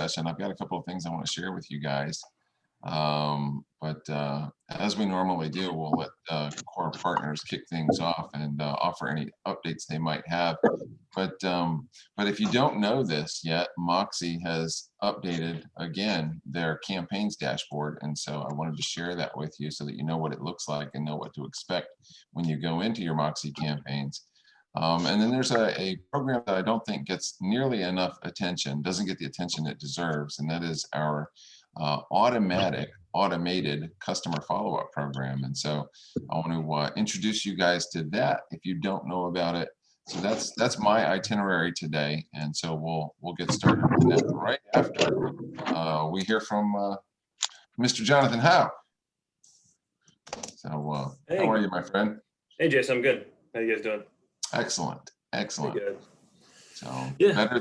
session. I've got a couple of things I want to share with you guys. But as we normally do, we'll let core partners kick things off and offer any updates they might have. But if you don't know this yet, Moxie has updated again their campaigns dashboard, and so I wanted to share that with you so that you know what it looks like and know what to expect when you go into your Moxie campaigns. And then there's a program that I don't think gets nearly enough attention, doesn't get the attention it deserves, and that is our automated customer follow-up program. And so I want to introduce you guys to that if you don't know about it. So that's my itinerary today, and so we'll get started on that right after we hear from Mr. Jonathan Howe. So hey. How are you, my friend? Hey, Jason, I'm good. How you guys doing? Excellent. Good. So yeah, better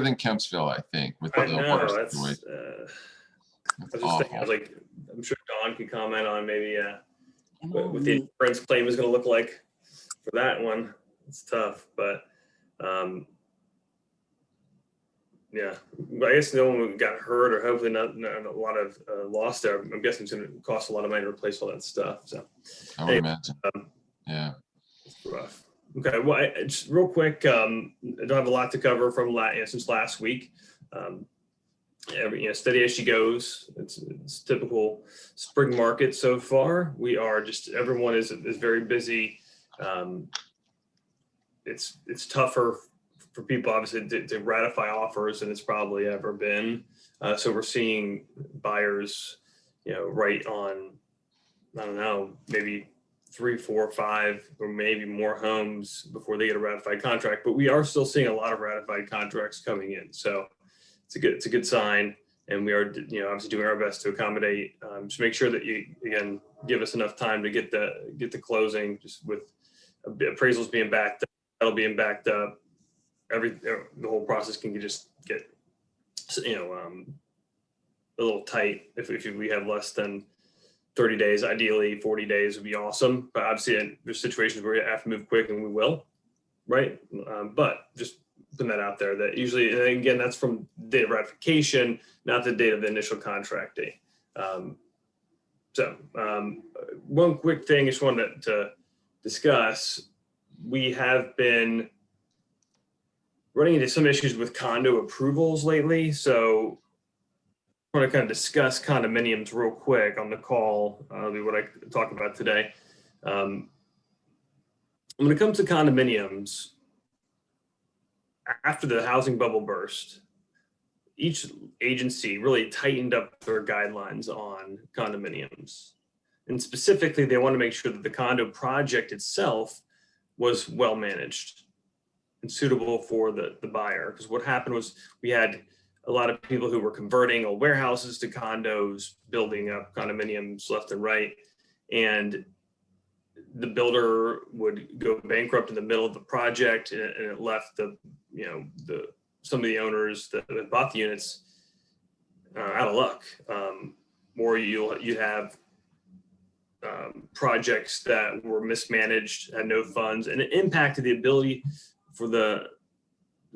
than Kempsville, I think, with the water situation. I was just thinking, I was like, I'm sure Don can comment on maybe what the insurance claim is going to look like for that one. It's tough, but yeah, I guess no one got hurt, or hopefully not a lot of loss there. I'm guessing it's going to cost a lot of money to replace all that stuff. So I would imagine. Yeah, it's rough. Okay, well, just real quick, I don't have a lot to cover from since last week. Steady as she goes. It's typical spring market so far. We are everyone is very busy. It's tougher for people obviously to ratify offers than it's probably ever been. So we're seeing buyers, right on, I don't know, maybe 3, 4, 5, or maybe more homes before they get a ratified contract. But we are still seeing a lot of ratified contracts coming in. So it's a good sign. And we are, obviously doing our best to accommodate. Just make sure that you, again, give us enough time to get the closing, just with appraisals being backed up, that'll being backed up. The whole process can just get, a little tight if we have less than 30 days. Ideally, 40 days would be awesome. But obviously, there's situations where we have to move quick, and we will, right? But just putting that out there, that usually, and again, that's from date of ratification, not the date of the initial contract date. One quick thing I just wanted to discuss. We have been running into some issues with condo approvals lately. So I want to kind of discuss condominiums real quick on the call. That'll be what I talk about today. When it comes to condominiums, after the housing bubble burst, each agency really tightened up their guidelines on condominiums. And specifically, they want to make sure that the condo project itself was well managed and suitable for the buyer. Because what happened was we had a lot of people who were converting old warehouses to condos, building up condominiums left and right. And the builder would go bankrupt in the middle of the project, and it left some of the owners that bought the units out of luck. Or you have projects that were mismanaged, had no funds, and it impacted the ability for the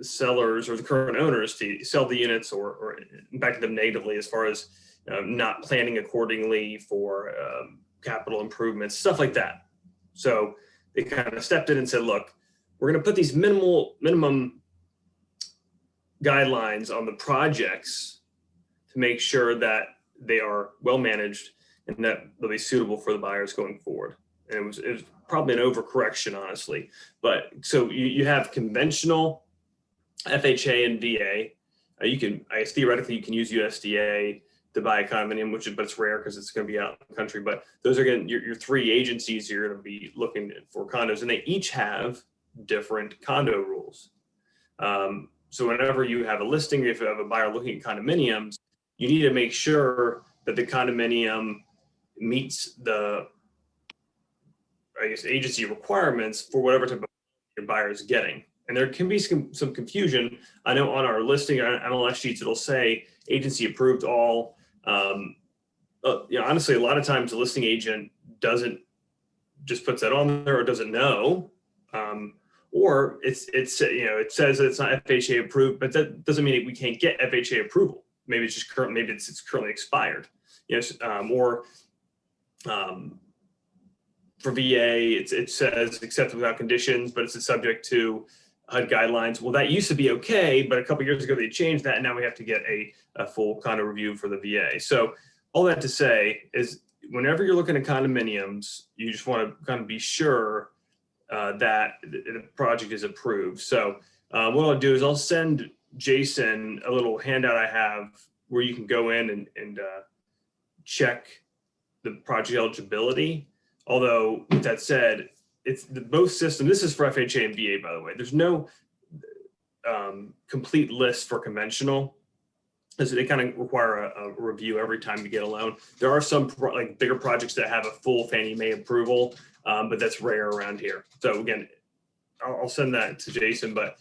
sellers or the current owners to sell the units, or impacted them negatively as far as not planning accordingly for capital improvements, stuff like that. So they kind of stepped in and said, look, we're going to put these minimum guidelines on the projects to make sure that they are well managed and that they'll be suitable for the buyers going forward. And it was probably an overcorrection, honestly. But so you have conventional FHA and VA. Theoretically, you can use USDA to buy a condominium, but it's rare because it's going to be out in the country. But those are your 3 agencies you're going to be looking for condos, and they each have different condo rules. So whenever you have a listing, if you have a buyer looking at condominiums, you need to make sure that the condominium meets the, agency requirements for whatever type of your buyer is getting. And there can be some confusion. I know on our listing on MLS sheets, it'll say agency approved all. Honestly, a lot of times the listing agent doesn't just puts that on there, or doesn't know, or it says that it's not FHA approved, but that doesn't mean we can't get FHA approval. Maybe it's just maybe it's currently expired. For VA, it says accepted without conditions, but it's subject to HUD guidelines. Well, that used to be okay, but a couple of years ago they changed that, and now we have to get a full condo review for the VA. So all that to say is, whenever you're looking at condominiums, you just want to kind of be sure that the project is approved. So what I'll do is I'll send Jason a little handout I have where you can go in and check the project eligibility. Although with that said, it's both systems. This is for FHA and VA, by the way. There's no complete list for conventional, because they kind of require a review every time you get a loan. There are some like bigger projects that have a full Fannie Mae approval, but that's rare around here. So again, I'll send that to Jason. But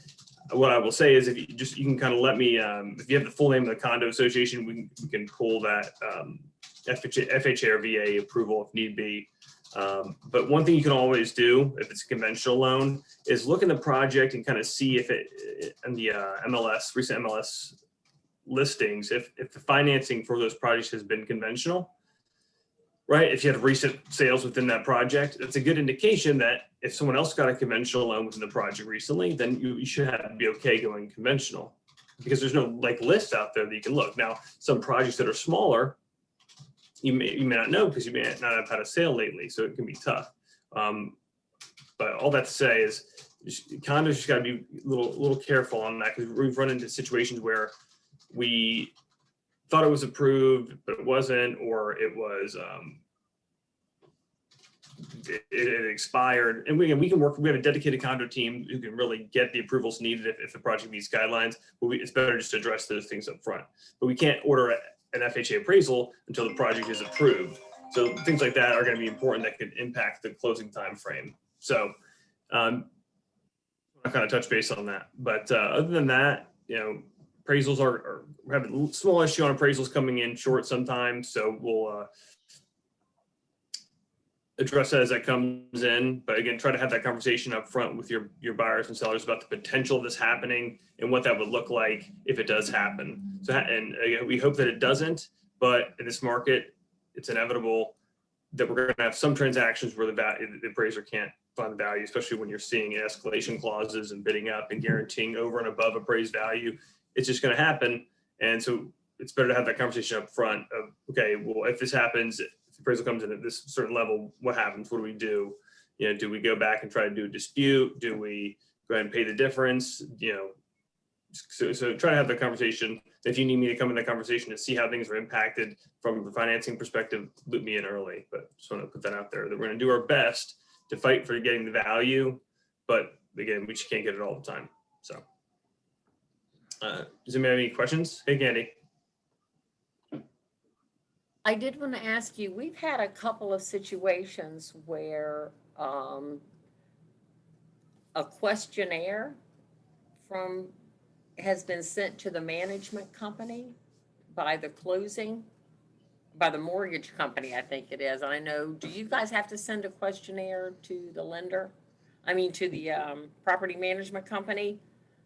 what I will say is, if you can kind of let me, if you have the full name of the condo association, we can pull that FHA or VA approval if need be. But one thing you can always do if it's a conventional loan is look in the project and kind of see if it in the recent MLS listings, if the financing for those projects has been conventional, right? If you have recent sales within that project, that's a good indication that if someone else got a conventional loan within the project recently, then you should be okay going conventional, because there's no like list out there that you can look. Now, some projects that are smaller, you may not know because you may not have had a sale lately, so it can be tough. But all that to say is, condos just got to be a little careful on that, because we've run into situations where we thought it was approved, but it wasn't, or it was it expired. And we can work. We have a dedicated condo team who can really get the approvals needed if the project meets guidelines. But it's better just to address those things up front. But we can't order an FHA appraisal until the project is approved. So things like that are going to be important that could impact the closing time frame. So I kind of touch base on that. But other than that, appraisals we have a small issue on appraisals coming in short sometimes. So we'll address that as that comes in. But again, try to have that conversation up front with your buyers and sellers about the potential of this happening and what that would look like if it does happen. So, and again, we hope that it doesn't, but in this market, it's inevitable that we're going to have some transactions where the appraiser can't find the value, especially when you're seeing escalation clauses and bidding up and guaranteeing over and above appraised value. It's just going to happen. And so it's better to have that conversation up front of, okay, well, if this happens, if the appraisal comes in at this certain level, what happens? What do we do? Do we go back and try to do a dispute? Do we go ahead and pay the difference? So try to have the conversation. If you need me to come in that conversation to see how things are impacted from the financing perspective, loop me in early. But just want to put that out there, that we're going to do our best to fight for getting the value, but again, we just can't get it all the time. So does anybody have any questions? Hey, Candy. I did want to ask you, we've had a couple of situations where a questionnaire has been sent to the management company by the mortgage company, I think it is. I know, do you guys have to send a questionnaire to the lender? I mean, to the property management company?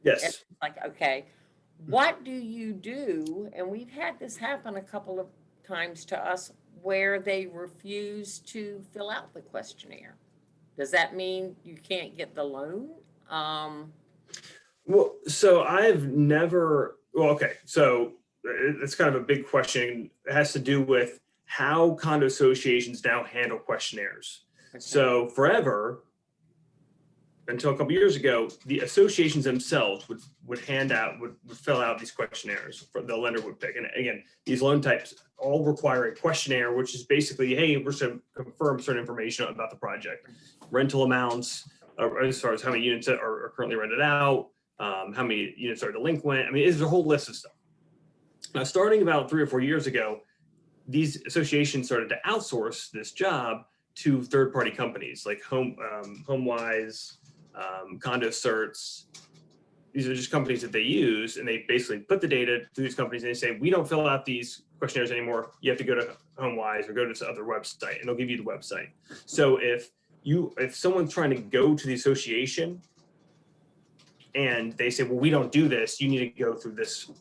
Yes. It's like, okay, what do you do? And we've had this happen a couple of times to us where they refuse to fill out the questionnaire. Does that mean you can't get the loan? Well, so I've never, okay, so it's kind of a big question. It has to do with how condo associations now handle questionnaires. Okay. So forever, until a couple of years ago, the associations themselves would fill out these questionnaires for the lender would pick. And again, these loan types all require a questionnaire, which is basically, hey, we're going to confirm certain information about the project, rental amounts, as far as how many units are currently rented out, how many units are delinquent. I mean, there's a whole list of stuff. Now, starting about 3 or 4 years ago, these associations started to outsource this job to third-party companies like HomeWise, Condo Certs. These are just companies that they use, and they basically put the data to these companies, and they say, we don't fill out these questionnaires anymore. You have to go to HomeWise or go to this other website, and they'll give you the website. So if someone's trying to go to the association and they say, well, we don't do this, you need to go through this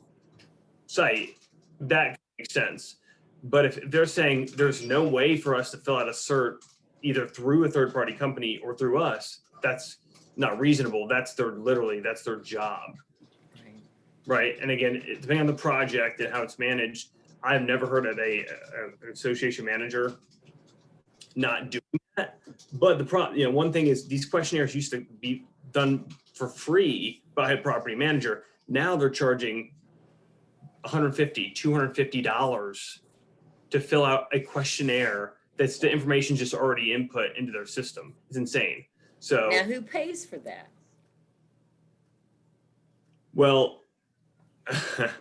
site, that makes sense. But if they're saying there's no way for us to fill out a cert either through a third party company or through us, that's not reasonable. That's their job, right? And again, depending on the project and how it's managed, I've never heard of an association manager not doing that. But one thing is these questionnaires used to be done for free by a property manager. Now they're charging $150, $250 to fill out a questionnaire that's the information just already input into their system. It's insane. So Now, who pays for that? well,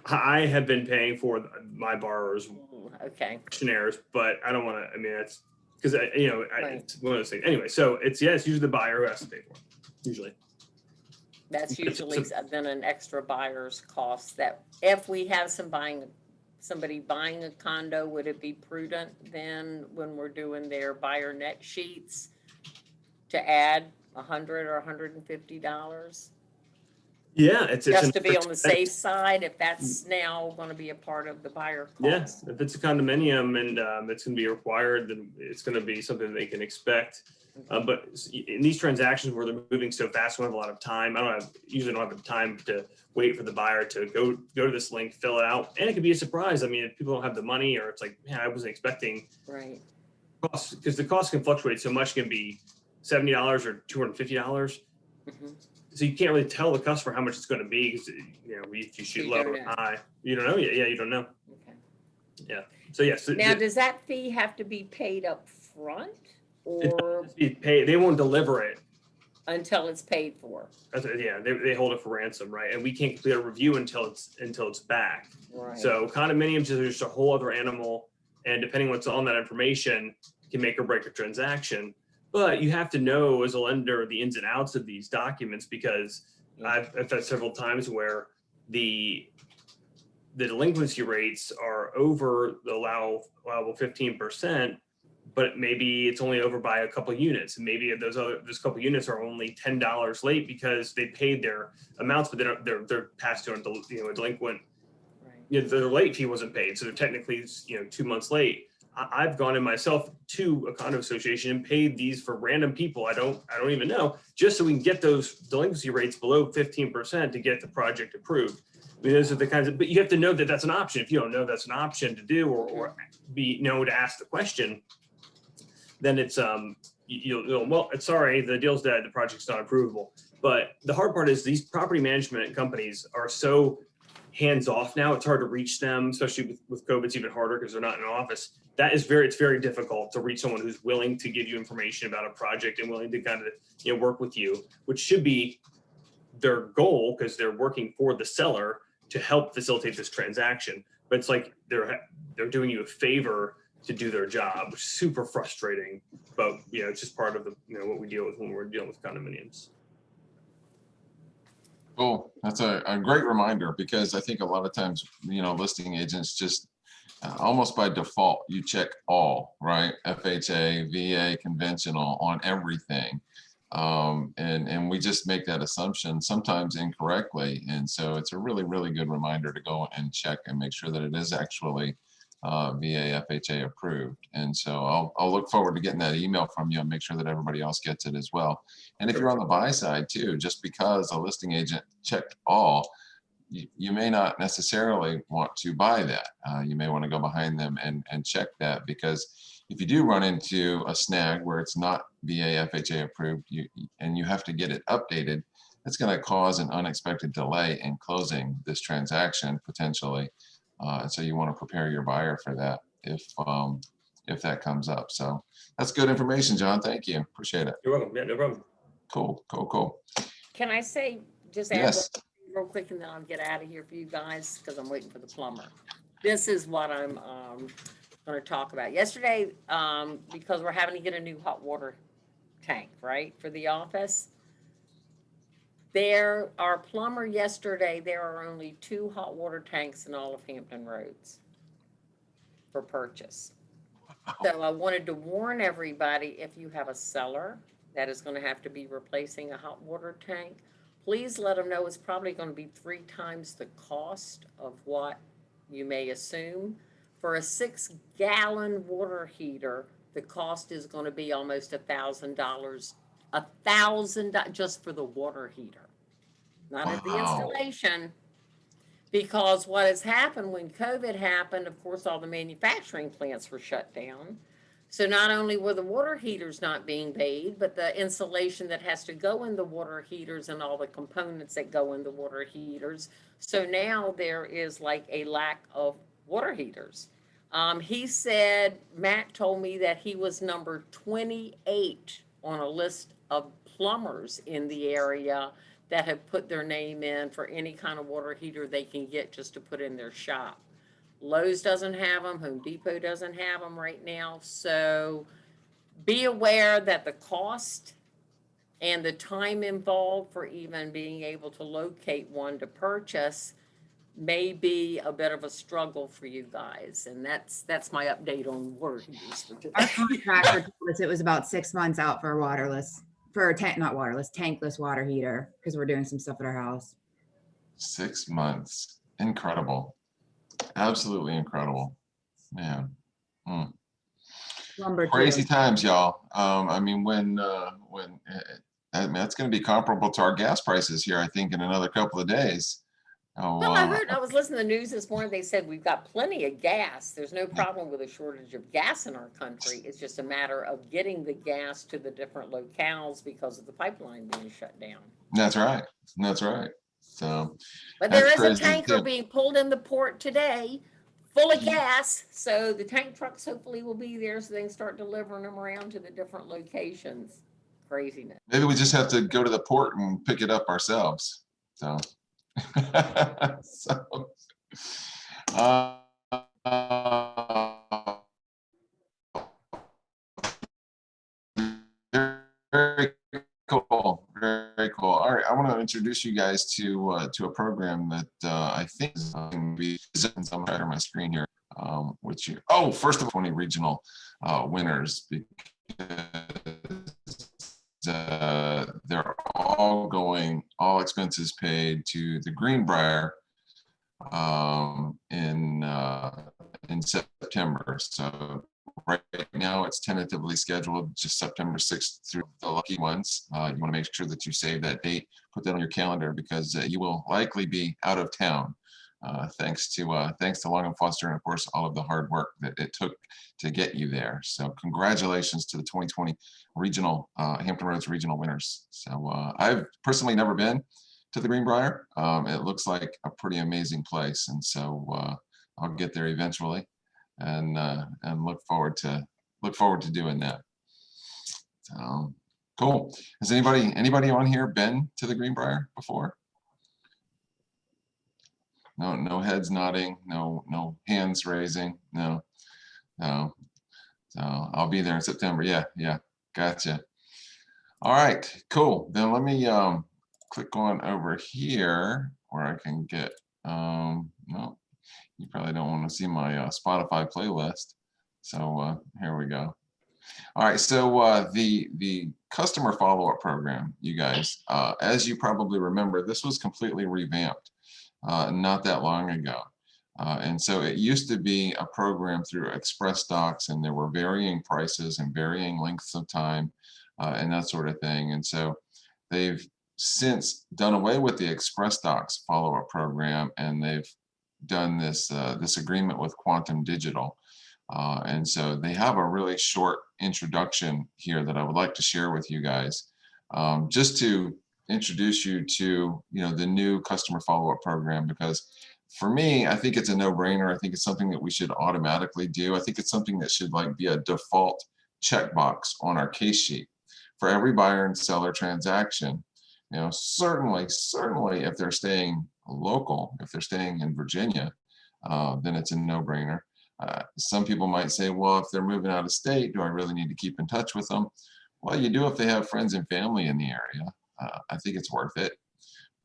I have been paying for my borrowers Okay, questionnaires, but I don't want to. I mean, that's because Right. it's one of those things. Anyway, so it's usually the buyer who has to pay for it. Usually, that's usually then an extra buyer's cost. That if we have somebody buying a condo, would it be prudent then when we're doing their buyer net sheets to add $100 or $150? yeah, it's Just to be on the safe side, if that's now going to be a part of the buyer Yes, cost. if it's a condominium and it's going to be required, then it's going to be something they can expect. But in these transactions where they're moving so fast, we don't have a lot of time. Usually don't have the time to wait for the buyer to go to this link, fill it out, and it could be a surprise. I mean, if people don't have the money, or it's like, man, I wasn't expecting Right. costs, because the cost can fluctuate so much. It can be $70 or $250. Mhm. So you can't really tell the customer how much it's going to be, because if you shoot You low don't or know. high, you don't know yet. Yeah, you don't know. Okay. So yes. Now, does that fee have to be paid up front or They won't deliver it. until it's paid for? They hold it for ransom, right? And we can't complete a review until it's back. Right. So condominiums is just a whole other animal, and depending what's on that information can make or break a transaction. But you have to know as a lender the ins and outs of these documents, because I've had several times where the delinquency rates are over the allowable 15%, but maybe it's only over by a couple of units. And maybe those couple of units are only $10 late because they paid their amounts, but they're past due on a delinquent. Right. Their late fee wasn't paid, so they're technically 2 months late. I've gone in myself to a condo association and paid these for random people I don't even know, just so we can get those delinquency rates below 15% to get the project approved. I mean, those are the kinds of, but you have to know that that's an option. If you don't know that's an option to do, or to ask the question, then it's well, it's sorry, the deal's dead, the project's not approvable. But the hard part is these property management companies are so hands off now. It's hard to reach them, especially with COVID. It's even harder because they're not in an office. It's very difficult to reach someone who's willing to give you information about a project and willing to kind of work with you, which should be their goal, because they're working for the seller to help facilitate this transaction. But it's like they're doing you a favor to do their job, which is super frustrating. But it's just part of the what we deal with when we're dealing with condominiums. Cool. That's a great reminder, because I think a lot of times, listing agents just almost by default, you check all, right? FHA, VA, conventional on everything. And we just make that assumption sometimes incorrectly. And so it's a really, really good reminder to go and check and make sure that it is actually VA, FHA approved. And so I'll look forward to getting that email from you and make sure that everybody else gets it as well. And if you're on the buy side too, just because a listing agent checked all, you may not necessarily want to buy that. You may want to go behind them and check that, because if you do run into a snag where it's not VA, FHA approved, and you have to get it updated, it's going to cause an unexpected delay in closing this transaction potentially. And so you want to prepare your buyer for that if that comes up. So that's good information, John. Thank you. Appreciate it. You're welcome. Yeah, no problem. Cool. Can I say, just add Yes. one thing real quick, and then I'll get out of here for you guys, because I'm waiting for the plumber. This is what I'm going to talk about. Yesterday, because we're having to get a new hot water tank, right, for the office. Our plumber yesterday, there are only 2 hot water tanks in all of Hampton Roads for purchase. So I wanted to warn everybody, if you have a cellar that is going to have to be replacing a hot water tank, please let them know it's probably going to be 3 times the cost of what you may assume. For a 6-gallon water heater, the cost is going to be almost $1,000, $1,000 just for the water heater, not at the Wow. installation. Because what has happened when COVID happened, of course, all the manufacturing plants were shut down. So not only were the water heaters not being paid, but the insulation that has to go in the water heaters and all the components that go in the water heaters. So now there is like a lack of water heaters. He said, Matt told me that he was number 28 on a list of plumbers in the area that have put their name in for any kind of water heater they can get just to put in their shop. Lowe's doesn't have them, Home Depot doesn't have them right now. So be aware that the cost and the time involved for even being able to locate one to purchase may be a bit of a struggle for you guys. And that's my update on water heaters for Our today. contractor told us it was about 6 months out for a tankless water heater, because we're doing some stuff at our house. 6 months. Incredible. Absolutely incredible. Man. Lumber Crazy too. times, y'all. I mean, that's going to be comparable to our gas prices here, I think, in another couple of days. Oh, Well, I was listening to the news this morning. They said we've got plenty of gas. There's no Yeah. problem with a shortage of gas in our country. It's just a matter of getting the gas to the different locales because of the pipeline being shut down. That's right. That's right. So, But there That's is a crazy, tanker too. being pulled in the port today, full of gas. So the tank trucks hopefully will be there so they can start delivering them around to the different locations. Craziness. maybe we just have to go to the port and pick it up ourselves. So, so uh, very cool. Very cool. All right, I want to introduce you guys to a program that I think is going to be. I'm right on my screen here. First of all, 20 regional winners, because they're all going, all expenses paid to the Greenbrier in September. So right now it's tentatively scheduled just September 6th through the lucky ones. You want to make sure that you save that date, put that on your calendar, because you will likely be out of town. Thanks to Long and Foster, and of course all of the hard work that it took to get you there. So congratulations to the 2020 regional Hampton Roads regional winners. So I've personally never been to the Greenbrier. It looks like a pretty amazing place, and so I'll get there eventually, and look forward to doing that. So cool. Has anybody on here been to the Greenbrier before? No heads nodding, no hands raising, no. So I'll be there in September. Yeah, gotcha. All right, cool. Then let me click on over here where I can get, no, you probably don't want to see my Spotify playlist. So here we go. All right, so the customer follow-up program, you guys, as you probably remember, this was completely revamped not that long ago. And so it used to be a program through Express Docs, and there were varying prices and varying lengths of time and that sort of thing. And so they've since done away with the Express Docs follow-up program, and they've done this agreement with Quantum Digital. And so they have a really short introduction here that I would like to share with you guys, just to introduce you to the new customer follow-up program, because for me, I think it's a no-brainer. I think it's something that we should automatically do. I think it's something that should be a default checkbox on our case sheet for every buyer and seller transaction. Certainly if they're staying local, if they're staying in Virginia, then it's a no-brainer. Some people might say, well, if they're moving out of state, do I really need to keep in touch with them? Well, you do if they have friends and family in the area. I think it's worth it.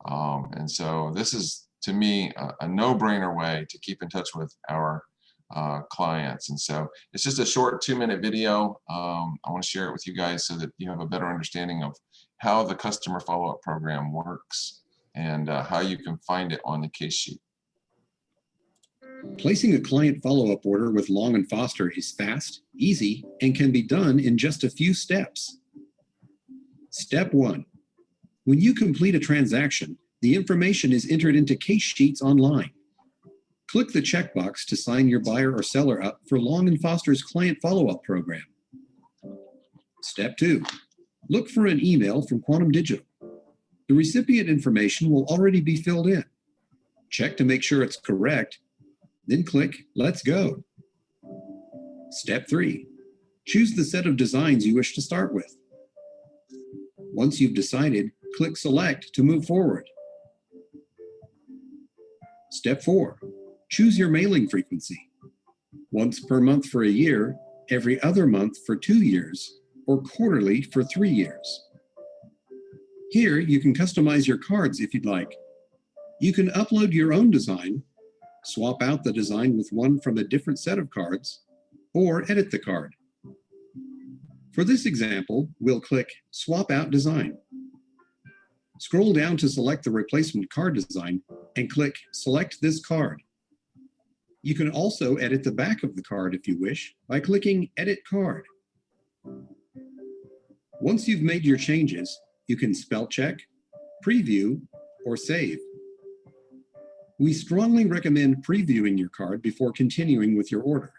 And so this is, to me, a no-brainer way to keep in touch with our clients. And so it's just a short 2-minute video. I want to share it with you guys so that you have a better understanding of how the customer follow-up program works and how you can find it on the case sheet. Placing a client follow-up order with Long & Foster is fast, easy, and can be done in just a few steps. Step 1. When you complete a transaction, the information is entered into case sheets online. Click the checkbox to sign your buyer or seller up for Long & Foster's client follow-up program. Step 2. Look for an email from Quantum Digital. The recipient information will already be filled in. Check to make sure it's correct, then click Let's Go. Step 3. Choose the set of designs you wish to start with. Once you've decided, click Select to move forward. Step 4. Choose your mailing frequency. Once per month for a year, every other month for 2 years, or quarterly for 3 years. Here, you can customize your cards if you'd like. You can upload your own design, swap out the design with one from a different set of cards, or edit the card. For this example, we'll click Swap Out Design. Scroll down to select the replacement card design and click Select this card. You can also edit the back of the card if you wish by clicking Edit Card. Once you've made your changes, you can spell check, preview, or save. We strongly recommend previewing your card before continuing with your order.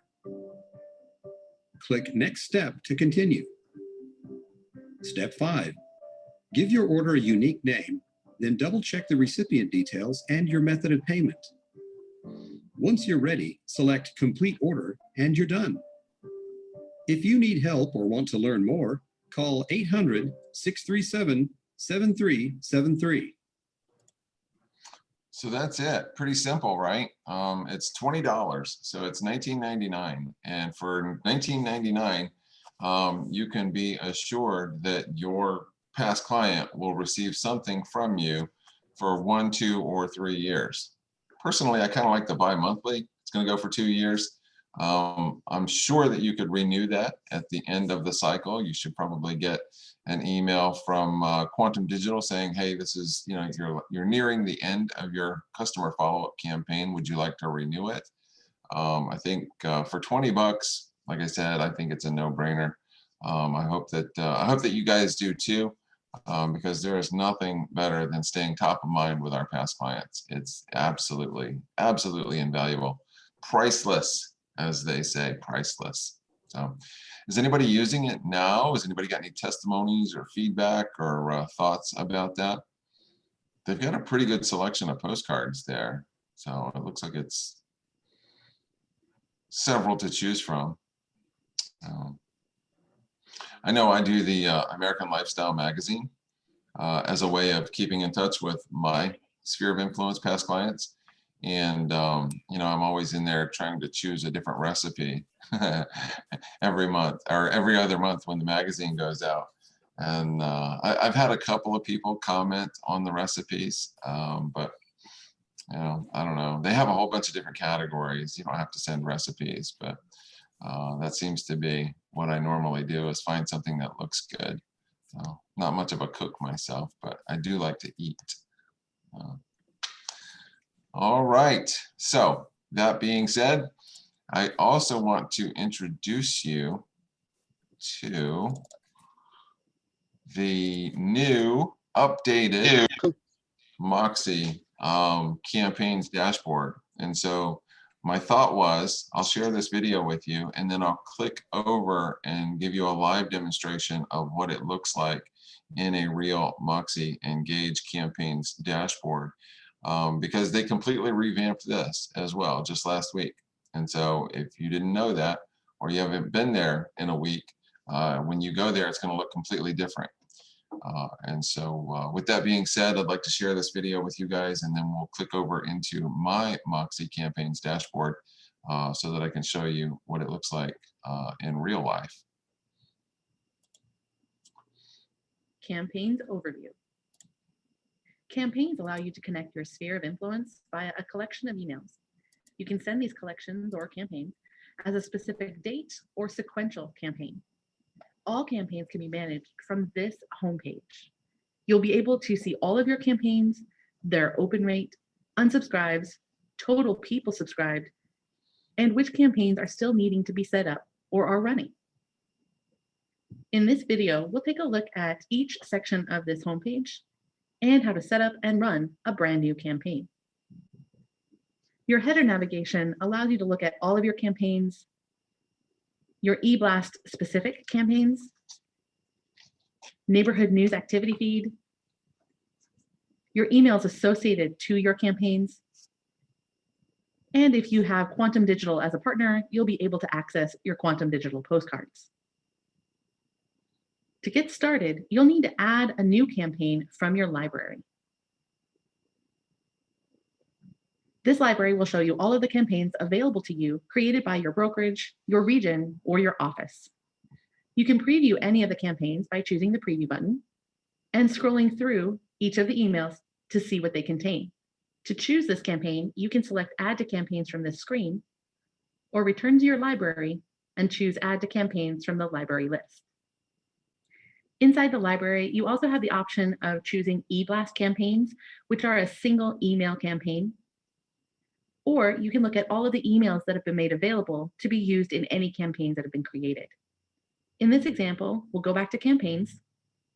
Click Next Step to continue. Step 5. Give your order a unique name, then double-check the recipient details and your method of payment. Once you're ready, select Complete Order and you're done. If you need help or want to learn more, call 800-637-7373. So that's it. Pretty simple, right? It's $20, so it's $19.99. And for $19.99, you can be assured that your past client will receive something from you for 1, 2, or 3 years. Personally, I kind of like the bi-monthly. It's going to go for 2 years. I'm sure that you could renew that at the end of the cycle. You should probably get an email from Quantum Digital saying, hey, this is, you're nearing the end of your customer follow-up campaign. Would you like to renew it? I think for $20, like I said, I think it's a no-brainer. I hope that you guys do too, because there is nothing better than staying top of mind with our past clients. It's absolutely, absolutely invaluable. Priceless, as they say, priceless. So is anybody using it now? Has anybody got any testimonies or feedback or thoughts about that? They've got a pretty good selection of postcards there. So it looks like it's several to choose from. I know I do the American Lifestyle magazine as a way of keeping in touch with my sphere of influence past clients. And, I'm always in there trying to choose a different recipe every month or every other month when the magazine goes out. And I've had a couple of people comment on the recipes, but, I don't know. They have a whole bunch of different categories. You don't have to send recipes, but that seems to be what I normally do, is find something that looks good. So not much of a cook myself, but I do like to eat. All right. So that being said, I also want to introduce you to the new updated Moxie campaigns dashboard. And so my thought was, I'll share this video with you, and then I'll click over and give you a live demonstration of what it looks like in a real Moxie Engage campaigns dashboard, because they completely revamped this as well just last week. And so if you didn't know that, or you haven't been there in a week, when you go there, it's going to look completely different. And so with that being said, I'd like to share this video with you guys, and then we'll click over into my Moxie campaigns dashboard so that I can show you what it looks like in real life. Campaigns overview. Campaigns allow you to connect your sphere of influence via a collection of emails. You can send these collections or campaigns as a specific date or sequential campaign. All campaigns can be managed from this homepage. You'll be able to see all of your campaigns, their open rate, unsubscribes, total people subscribed, and which campaigns are still needing to be set up or are running. In this video, we'll take a look at each section of this homepage and how to set up and run a brand new campaign. Your header navigation allows you to look at all of your campaigns, your eBlast specific campaigns, neighborhood news activity feed, your emails associated to your campaigns, and if you have Quantum Digital as a partner, you'll be able to access your Quantum Digital postcards. To get started, you'll need to add a new campaign from your library. This library will show you all of the campaigns available to you created by your brokerage, your region, or your office. You can preview any of the campaigns by choosing the preview button and scrolling through each of the emails to see what they contain. To choose this campaign, you can select Add to Campaigns from this screen, or return to your library and choose Add to Campaigns from the library list. Inside the library, you also have the option of choosing eBlast campaigns, which are a single email campaign, or you can look at all of the emails that have been made available to be used in any campaigns that have been created. In this example, we'll go back to campaigns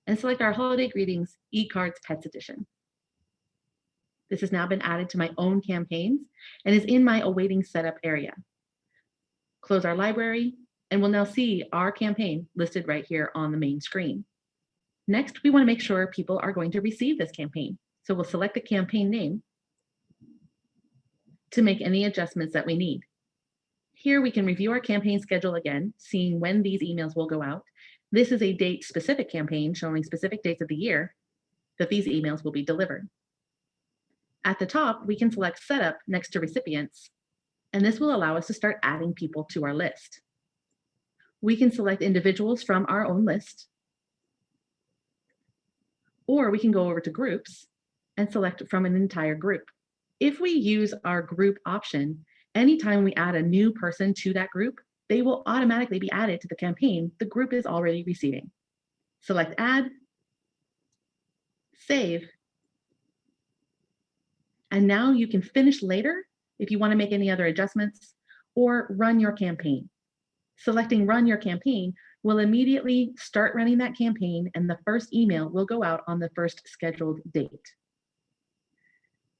and select our Holiday Greetings eCards Pets Edition. This has now been added to my own campaigns and is in my awaiting setup area. Close our library, and we'll now see our campaign listed right here on the main screen. Next, we want to make sure people are going to receive this campaign. So we'll select the campaign name to make any adjustments that we need. Here we can review our campaign schedule again, seeing when these emails will go out. This is a date-specific campaign showing specific dates of the year that these emails will be delivered. At the top, we can select Setup next to Recipients, and this will allow us to start adding people to our list. We can select individuals from our own list, or we can go over to Groups and select from an entire group. If we use our group option, anytime we add a new person to that group, they will automatically be added to the campaign the group is already receiving. Select Add, Save, and now you can finish later if you want to make any other adjustments, or run your campaign. Selecting Run Your Campaign will immediately start running that campaign, and the first email will go out on the first scheduled date.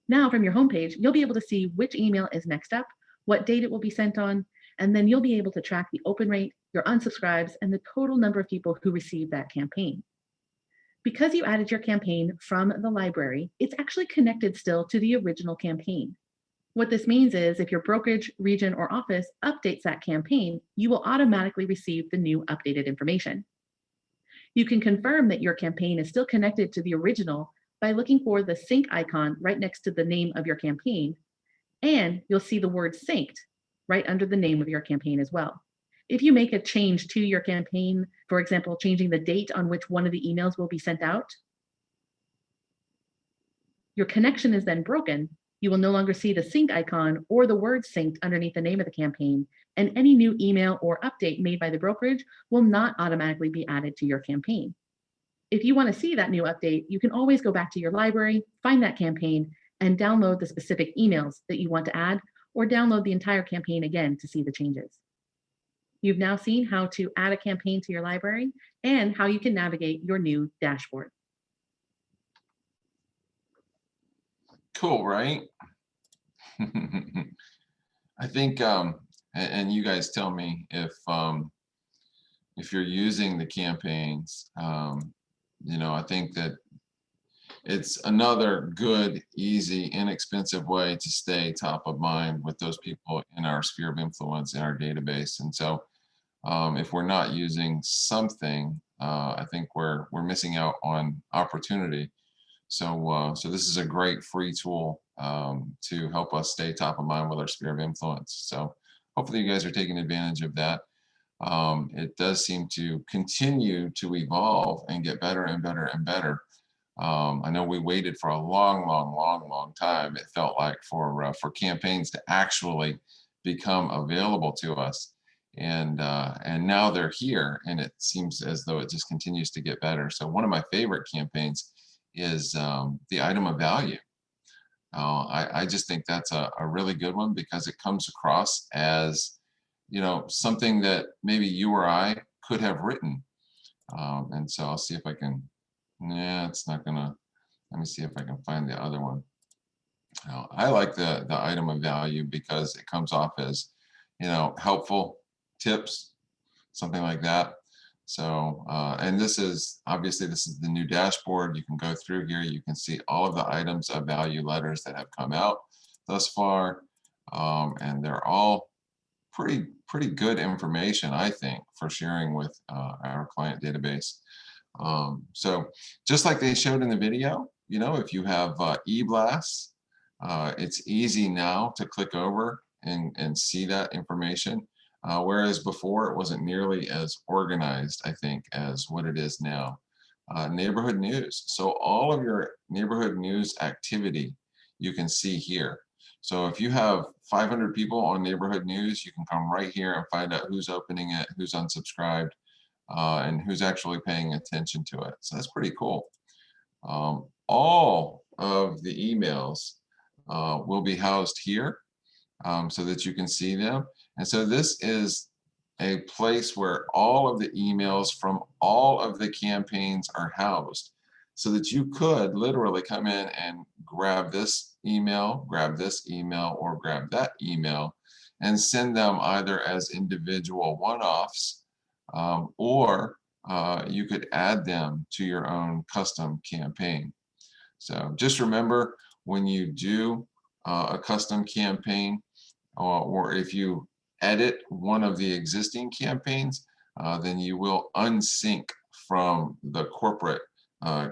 Now from your homepage, you'll be able to see which email is next up, what date it will be sent on, and then you'll be able to track the open rate, your unsubscribes, and the total number of people who received that campaign. Because you added your campaign from the library, it's actually connected still to the original campaign. What this means is if your brokerage, region, or office updates that campaign, you will automatically receive the new updated information. You can confirm that your campaign is still connected to the original by looking for the sync icon right next to the name of your campaign, and you'll see the word synced right under the name of your campaign as well. If you make a change to your campaign, for example, changing the date on which one of the emails will be sent out, your connection is then broken. You will no longer see the sync icon or the word synced underneath the name of the campaign, and any new email or update made by the brokerage will not automatically be added to your campaign. If you want to see that new update, you can always go back to your library, find that campaign, and download the specific emails that you want to add, or download the entire campaign again to see the changes. You've now seen how to add a campaign to your library and how you can navigate your new dashboard. Cool, right? I think, and you guys tell me if you're using the campaigns, I think that it's another good, easy, inexpensive way to stay top of mind with those people in our sphere of influence in our database. And so if we're not using something, I think we're missing out on opportunity. So this is a great free tool to help us stay top of mind with our sphere of influence. So hopefully you guys are taking advantage of that. It does seem to continue to evolve and get better and better and better. I know we waited for a long time, it felt like, for campaigns to actually become available to us. And now they're here, and it seems as though it just continues to get better. So one of my favorite campaigns is the item of value. I just think that's a really good one because it comes across as, something that maybe you or I could have written. And so I'll see if I can, it's not gonna, let me see if I can find the other one. I like the item of value because it comes off as, helpful tips, something like that. So, and this is the new dashboard. You can go through here. You can see all of the items of value letters that have come out thus far. And they're all pretty good information, I think, for sharing with our client database. So just like they showed in the video, if you have e-blasts, it's easy now to click over and see that information. Whereas before it wasn't nearly as organized, I think, as what it is now. Neighborhood news. So all of your neighborhood news activity you can see here. So if you have 500 people on neighborhood news, you can come right here and find out who's opening it, who's unsubscribed, and who's actually paying attention to it. So that's pretty cool. All of the emails will be housed here so that you can see them. And so this is a place where all of the emails from all of the campaigns are housed so that you could literally come in and grab this email, or grab that email and send them either as individual one-offs or you could add them to your own custom campaign. So just remember, when you do a custom campaign, or if you edit one of the existing campaigns, then you will unsync from the corporate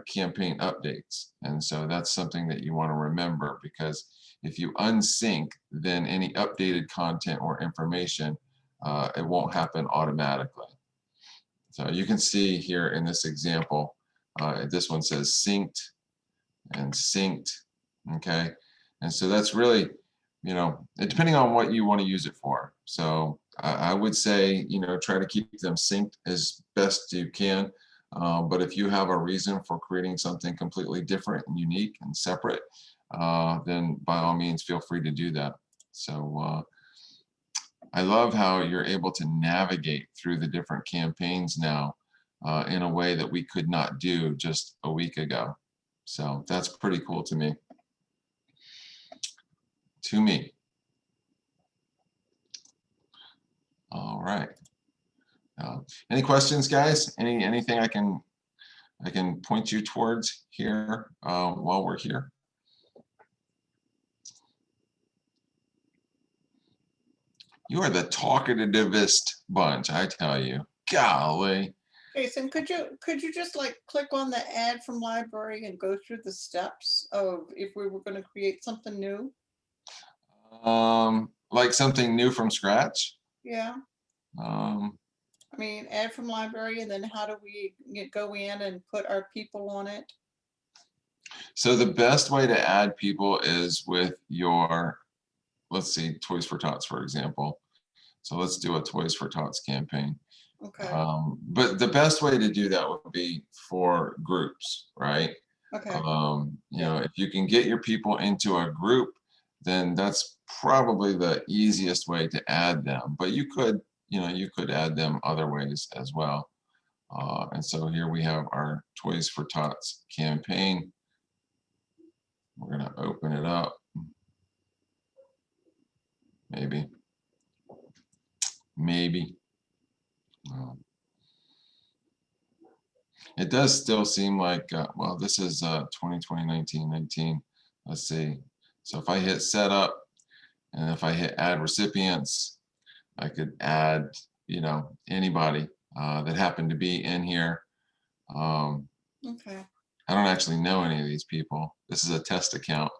campaign updates. And so that's something that you want to remember, because if you unsync, then any updated content or information, it won't happen automatically. So you can see here in this example, this one says synced and synced, okay? And so that's really, depending on what you want to use it for. So I would say, try to keep them synced as best you can. But if you have a reason for creating something completely different and unique and separate, then by all means, feel free to do that. So I love how you're able to navigate through the different campaigns now in a way that we could not do just a week ago. So that's pretty cool to me. All right. Any questions, guys? Anything I can point you towards here while we're here? You are the talkativest bunch, I tell you. Golly. Jason, could you just like click on the add from library and go through the steps of if we were going to create something new? Like something new from scratch? Yeah. I mean, add from library, and then how do we go in and put our people on it? So the best way to add people is with your, let's see, Toys for Tots, for example. So let's do a Toys for Tots campaign. Okay. But the best way to do that would be for groups, right? Okay. If you can get your people into a group, then that's probably the easiest way to add them. But you could add them other ways as well. And so here we have our Toys for Tots campaign. We're going to open it up. Maybe. It does still seem like, well, this is 2020, 19. Let's see. So if I hit setup and if I hit add recipients, I could add, anybody that happened to be in here. Okay. I don't actually know any of these people. This is a test account.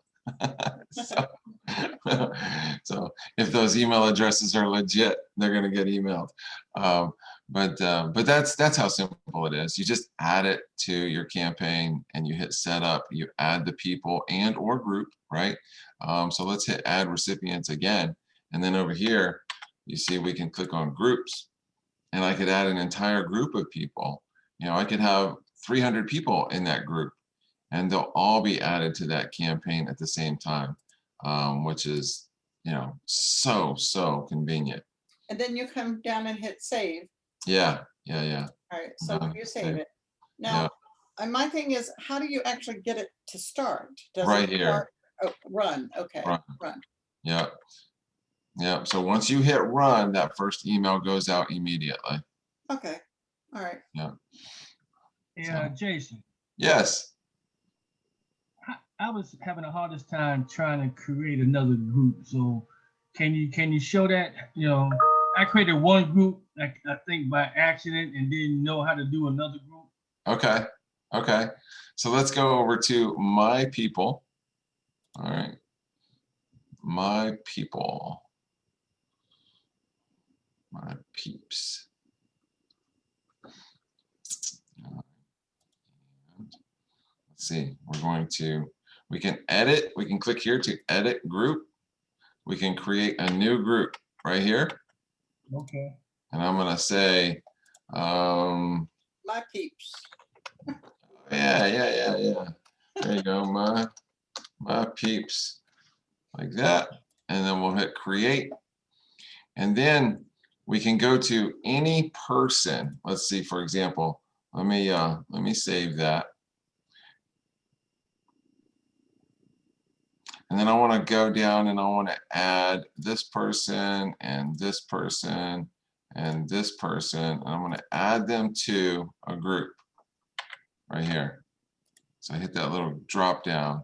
So if those email addresses are legit, they're going to get emailed. But that's how simple it is. You just add it to your campaign and you hit setup. You add the people and or group, right? So let's hit add recipients again. And then over here, you see we can click on groups, and I could add an entire group of people. I could have 300 people in that group. and they'll all be added to that campaign at the same time, which is, so convenient. And then you come down and hit save. Yeah. All right, so Done. you save Save. it. Now, my thing is, how do you actually get it to start? Does Right it here. start- Oh, run, okay, Run. run. Yep. So once you hit run, that first email goes out immediately. Okay, all right. Yeah, Jason, Yes. I was having the hardest time trying to create another group. So can you show that? I created one group, I think by accident, and didn't know how to do another group. Okay. So let's go over to my people. All right. My people. My peeps. Let's see, we can edit, we can click here to edit group. We can create a new group right here. Okay. And I'm gonna say, My peeps. yeah. There you go, my peeps, like that. And then we'll hit create. And then we can go to any person. Let's see, for example, let me save that. And then I want to go down and I want to add this person and this person and this person. And I'm going to add them to a group right here. So I hit that little drop down.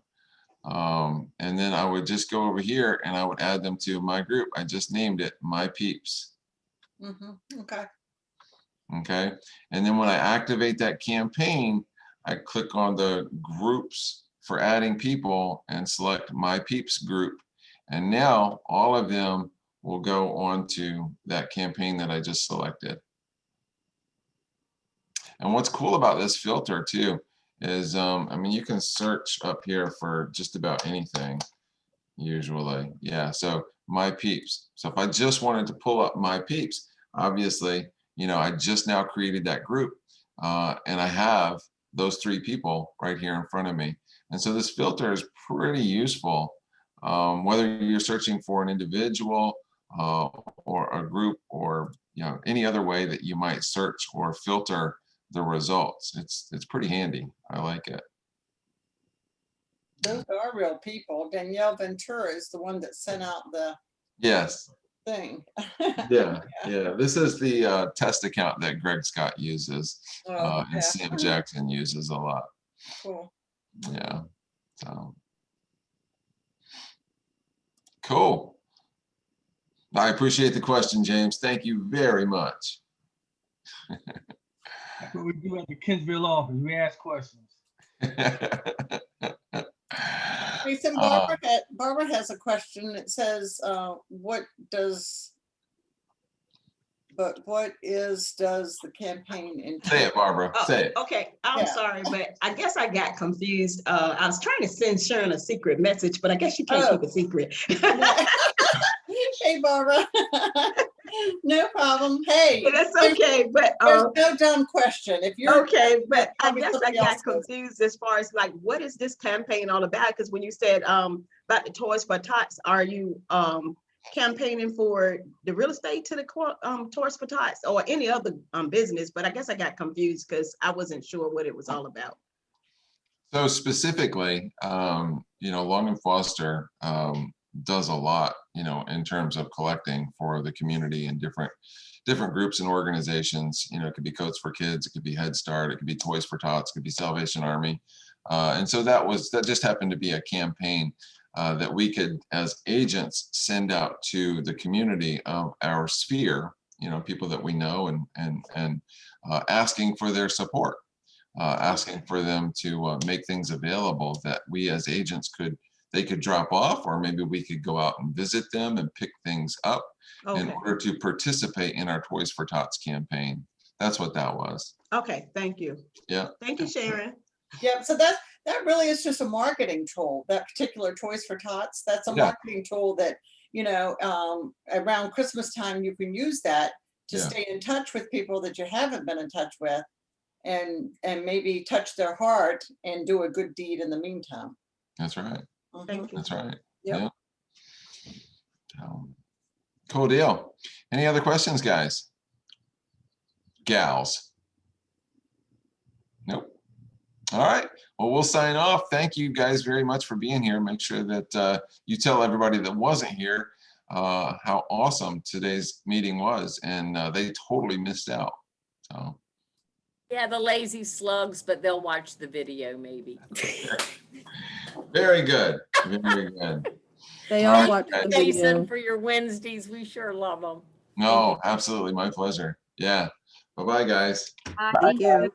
And then I would just go over here and I would add them to my group. I just named it My Peeps. Okay. Okay. And then when I activate that campaign, I click on the groups for adding people and select My Peeps group. And now all of them will go on to that campaign that I just selected. And what's cool about this filter too is, I mean, you can search up here for just about anything usually. Yeah, so My Peeps. So if I just wanted to pull up My Peeps, obviously, I just now created that group and I have those 3 people right here in front of me. And so this filter is pretty useful, whether you're searching for an individual or a group or any other way that you might search or filter the results. It's pretty handy. I like it. Those are real people. Danielle Ventura is the one that sent out the Yes. thing. Yeah. This is the test account that Greg Scott uses Oh, and Sam Jackson uses a lot. Cool. Yeah. So cool. I appreciate the question, James. Thank you very much. That's what we do at the Kinsville office. We ask questions. Hey, so Barbara has a question. It says, what does the campaign entail? Say it, Barbara. Say it. Okay, I'm Yeah. sorry, but I guess I got confused. I was trying to send Sharon a secret message, but I guess you can't keep a secret. Hey, Barbara. No problem. Hey, That's okay, but there's no dumb question. If you're okay, but I probably guess I somebody got else does. confused as far as like, what is this campaign all about? Because when you said about the Toys for Tots, are you campaigning for the real estate to the Toys for Tots or any other business? But I guess I got confused because I wasn't sure what it was all about. So specifically, Long and Foster does a lot, in terms of collecting for the community and different groups and organizations. It could be Coats for Kids, it could be Head Start, it could be Toys for Tots, it could be Salvation Army. And so that just happened to be a campaign that we could, as agents, send out to the community of our sphere, people that we know and asking for their support, asking for them to make things available that we as agents they could drop off, or maybe we could go out and visit them and pick things up in order to participate in our Toys for Tots campaign. That's what that was. Okay, thank you. Yeah. Thank you, Sharon. Yeah, so that really is just a marketing tool. That particular Toys for Tots, that's a marketing tool that, around Christmas time, you can use that to stay in touch with people that you haven't been in touch with. and maybe touch their heart and do a good deed in the meantime. That's right. Mhm. Thank you. That's right. Yep. Cool deal. Any other questions, guys? Gals? Nope. All right. Well, we'll sign off. Thank you guys very much for being here. Make sure that you tell everybody that wasn't here how awesome today's meeting was, and they totally missed out. So. Yeah, the lazy slugs, but they'll watch the video maybe. Very good. Very good. They All all right, watch guys. the Jason, video. for your Wednesdays, we sure love them. No, absolutely. My pleasure. Yeah. Bye-bye, guys. Thank you.